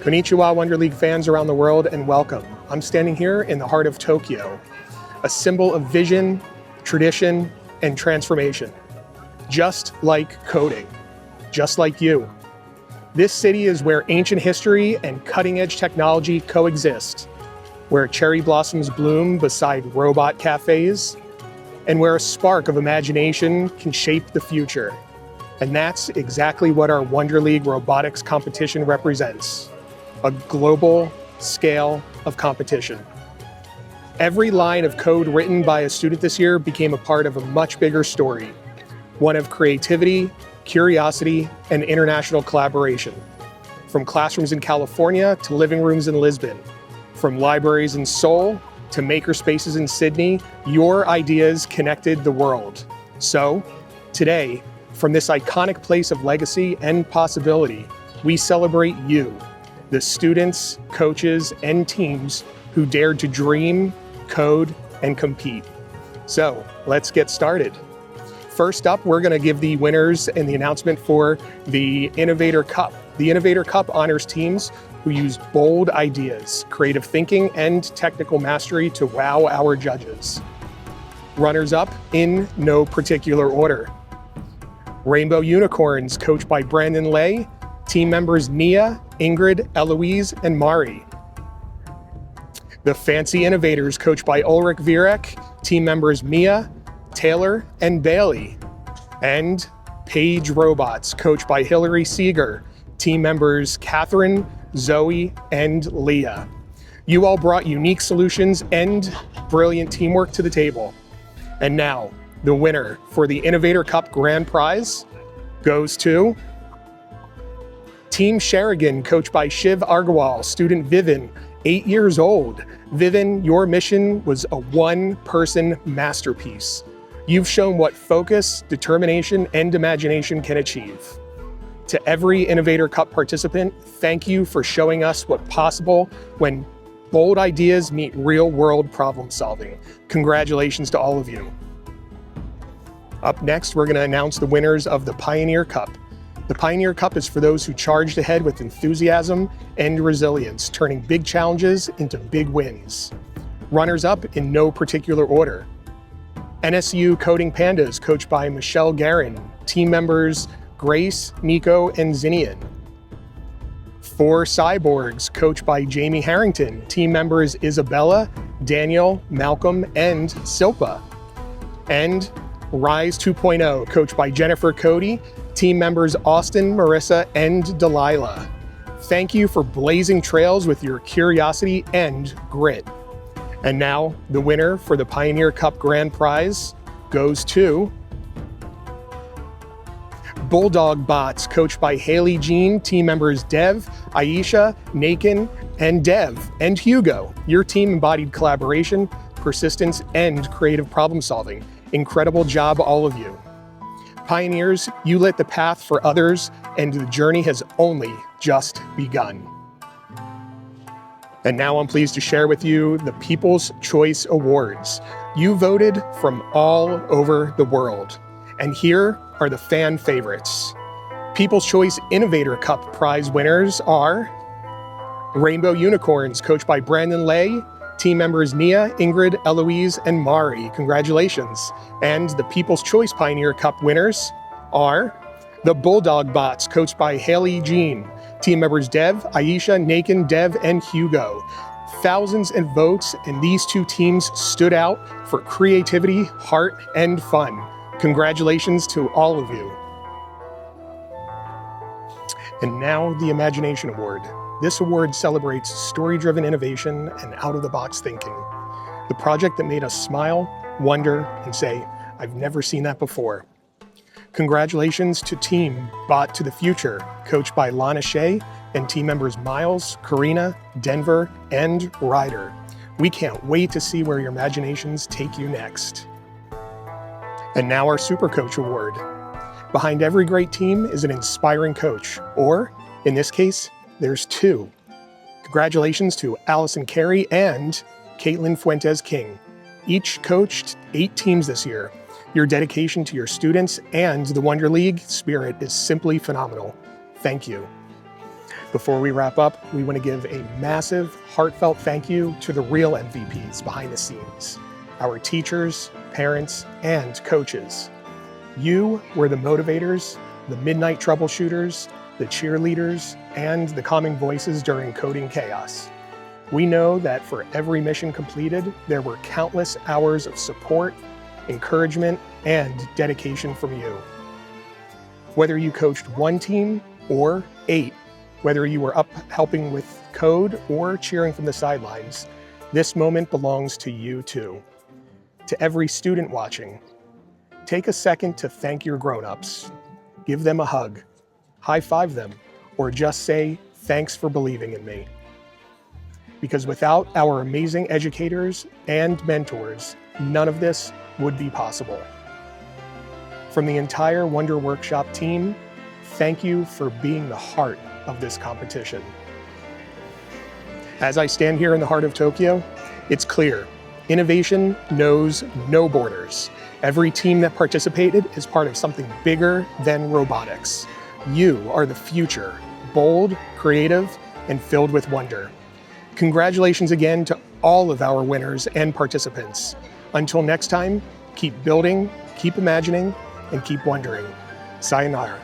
Konnichiwa Wonder League fans around the world, and welcome. I'm standing here in the heart of Tokyo, a symbol of vision, tradition, and transformation. Just like coding, just like you. This city is where ancient history and cutting-edge technology coexist, where cherry blossoms bloom beside robot cafes, and where a spark of imagination can shape the future. And that's exactly what our Wonder League robotics competition represents. A global scale of competition. Every line of code written by a student this year became a part of a much bigger story. One of creativity, curiosity, and international collaboration. From classrooms in California to living rooms in Lisbon. From libraries in Seoul to makerspaces in Sydney, your ideas connected the world. So, today, from this iconic place of legacy and possibility, we celebrate you, the students, coaches, and teams who dared to dream, code, and compete. So, let's get started. First up, we're going to give the winners and the announcement for the Innovator Cup. The Innovator Cup honors teams who use bold ideas, creative thinking, and technical mastery to wow our judges. Runners up in no particular order. Rainbow Unicorns, coached by Brandon Lay, team members Mia, Ingrid, Eloise, and Mari. The Fancy Innovators, coached by Ulrich Virek, team members Mia, Taylor, and Bailey. And Page Robots, coached by Hillary Seeger, team members Catherine, Zoe, and Leah. You all brought unique solutions and brilliant teamwork to the table. And now, the winner for the Innovator Cup Grand Prize goes to Team Sherigan, coached by Shiv Argawal, student Vivin, 8 years old. Vivin, your mission was a one-person masterpiece. You've shown what focus, determination, and imagination can achieve. To every Innovator Cup participant, thank you for showing us what's possible when bold ideas meet real-world problem solving. Congratulations to all of you. Up next, we're going to announce the winners of the Pioneer Cup. The Pioneer Cup is for those who charged ahead with enthusiasm and resilience, turning big challenges into big wins. Runners up in no particular order. NSU Coding Pandas, coached by Michelle Guerin, team members Grace, Nico, and Zinian. 4 Cyborgs, coached by Jamie Harrington, team members Isabella, Daniel, Malcolm, and Silpa. And Rise 2.0, coached by Jennifer Cody, team members Austin, Marissa, and Delilah. Thank you for blazing trails with your curiosity and grit. And now, the winner for the Pioneer Cup Grand Prize goes to Bulldog Bots, coached by Haley Jean, team members Dev, Aisha, Nakin, and Dev, and Hugo. Your team embodied collaboration, persistence, and creative problem solving. Incredible job, all of you. Pioneers, you lit the path for others, and the journey has only just begun. And now I'm pleased to share with you the People's Choice Awards. You voted from all over the world. And here are the fan favorites. People's Choice Innovator Cup prize winners are Rainbow Unicorns, coached by Brandon Lay, team members Nia, Ingrid, Eloise, and Mari. Congratulations. And the People's Choice Pioneer Cup winners are the Bulldog Bots, coached by Haley Jean, team members Dev, Aisha, Nakin, Dev, and Hugo. Thousands of votes, and these 2 teams stood out for creativity, heart, and fun. Congratulations to all of you. And now the Imagination Award. This award celebrates story-driven innovation and out-of-the-box thinking. The project that made us smile, wonder, and say, I've never seen that before. Congratulations to Team Bot to the Future, coached by Lana Shea and team members Miles, Karina, Denver, and Ryder. We can't wait to see where your imaginations take you next. And now our Super Coach Award. Behind every great team is an inspiring coach, or, in this case, there's 2. Congratulations to Allison Carey and Caitlin Fuentes-King. Each coached 8 teams this year. Your dedication to your students and the Wonder League spirit is simply phenomenal. Thank you. Before we wrap up, we want to give a massive, heartfelt thank you to the real MVPs behind the scenes, our teachers, parents, and coaches. You were the motivators, the midnight troubleshooters, the cheerleaders, and the calming voices during coding chaos. We know that for every mission completed, there were countless hours of support, encouragement, and dedication from you. Whether you coached one team or 8, whether you were up helping with code or cheering from the sidelines, this moment belongs to you too. To every student watching, take a second to thank your grown-ups. Give them a hug, high-five them, or just say, thanks for believing in me. Because without our amazing educators and mentors, none of this would be possible. From the entire Wonder Workshop team, thank you for being the heart of this competition. As I stand here in the heart of Tokyo, it's clear, innovation knows no borders. Every team that participated is part of something bigger than robotics. You are the future, bold, creative, and filled with wonder. Congratulations again to all of our winners and participants. Until next time, keep building, keep imagining, and keep wondering. Sayonara.